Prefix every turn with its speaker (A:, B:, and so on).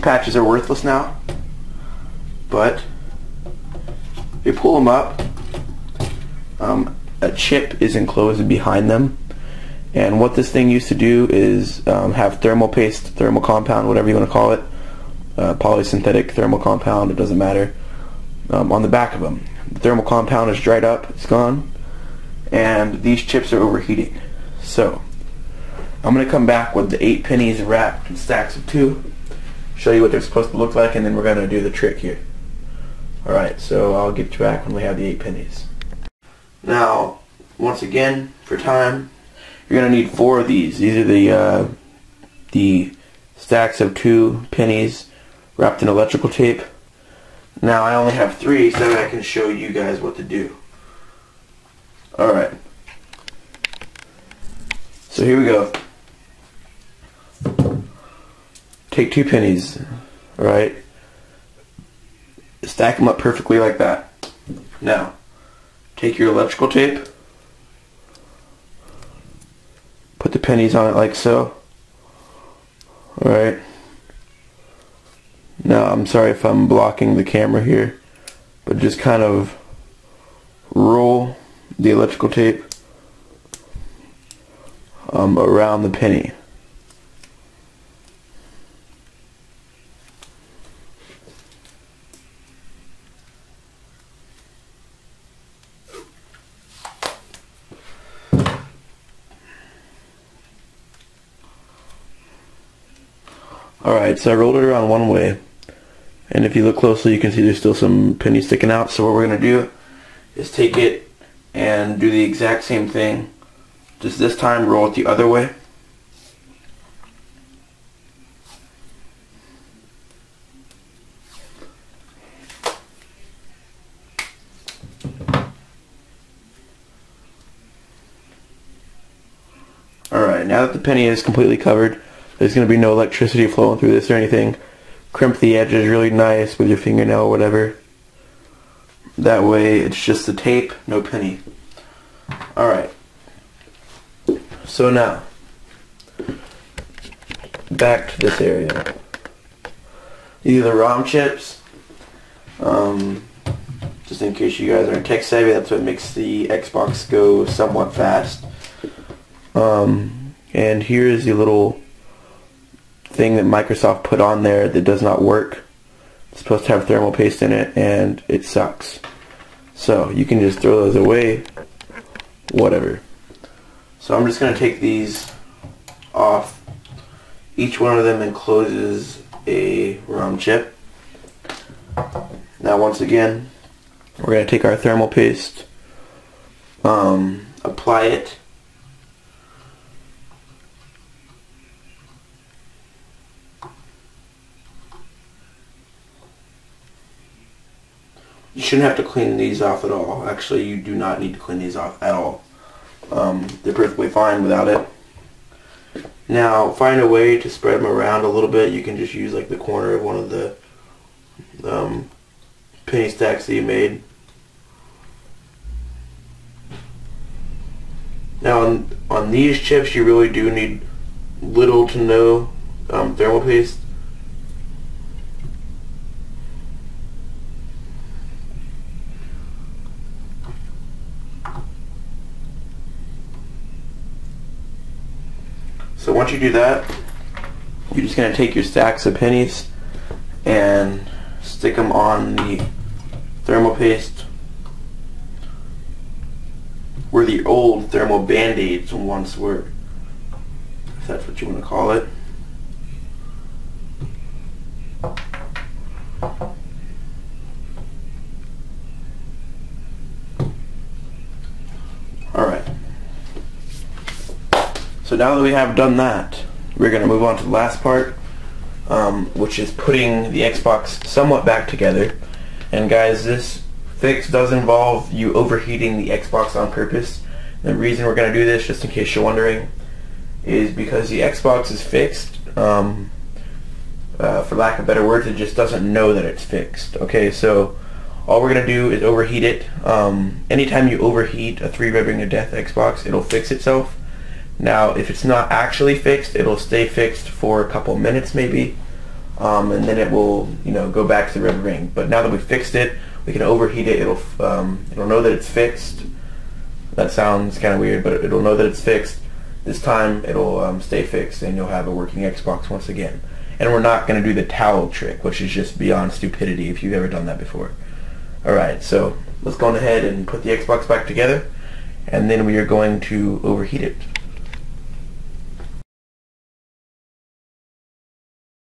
A: patches are worthless now, but if you pull them up, a chip is enclosed behind them. And what this thing used to do is have thermal paste, thermal compound, whatever you want to call it, polysynthetic thermal compound, it doesn't matter, on the back of them. The thermal compound is dried up, it's gone, and these chips are overheating. So I'm going to come back with the 8 pennies wrapped in stacks of 2, show you what they're supposed to look like, and then we're going to do the trick here. Alright, so I'll get you back when we have the 8 pennies. Now, once again, for time, you're going to need 4 of these. These are the stacks of 2 pennies wrapped in electrical tape. Now I only have 3 so that I can show you guys what to do. Alright. So here we go. Take 2 pennies, alright? Stack them up perfectly like that. Now, take your electrical tape, put the pennies on it like so. Alright. Now, I'm sorry if I'm blocking the camera here, but just kind of roll the electrical tape around the penny. Alright, so I rolled it around one way, and if you look closely you can see there's still some pennies sticking out. So what we're going to do is take it and do the exact same thing, just this time roll it the other way. Alright, now that the penny is completely covered, there's going to be no electricity flowing through this or anything. Crimp the edges really nice with your fingernail or whatever. That way it's just the tape, no penny. Alright. So now, back to this area. These are the ROM chips. Just in case you guys aren't tech savvy, that's what makes the Xbox go somewhat fast. And here's the little thing that Microsoft put on there that does not work. It's supposed to have thermal paste in it, and it sucks. So you can just throw those away, whatever. So I'm just going to take these off. Each one of them encloses a ROM chip. Now once again, we're going to take our thermal paste, apply it, you shouldn't have to clean these off at all. Actually, you do not need to clean these off at all. They're perfectly fine without it. Now, find a way to spread them around a little bit. You can just use like the corner of one of the penny stacks that you made. Now, on these chips, you really do need little to no thermal paste. So once you do that, you're just going to take your stacks of pennies and stick them on the thermal paste where the old thermal band-aids once were, if that's what you want to call it. Alright. So now that we have done that, we're going to move on to the last part, which is putting the Xbox somewhat back together. And guys, this fix does involve you overheating the Xbox on purpose. The reason we're going to do this, just in case you're wondering, is because the Xbox is fixed. For lack of better words, it just doesn't know that it's fixed. Okay, so all we're going to do is overheat it. Anytime you overheat a 3-red ring of death Xbox, it'll fix itself. Now, if it's not actually fixed, it'll stay fixed for a couple minutes maybe. and then it will, go back to the red ring. But now that we fixed it, we can overheat it. It'll know that it's fixed. That sounds kind of weird, but it'll know that it's fixed. This time it'll stay fixed, and you'll have a working Xbox once again. And we're not going to do the towel trick, which is just beyond stupidity if you've ever done that before. Alright, so let's go on ahead and put the Xbox back together, and then we are going to overheat it.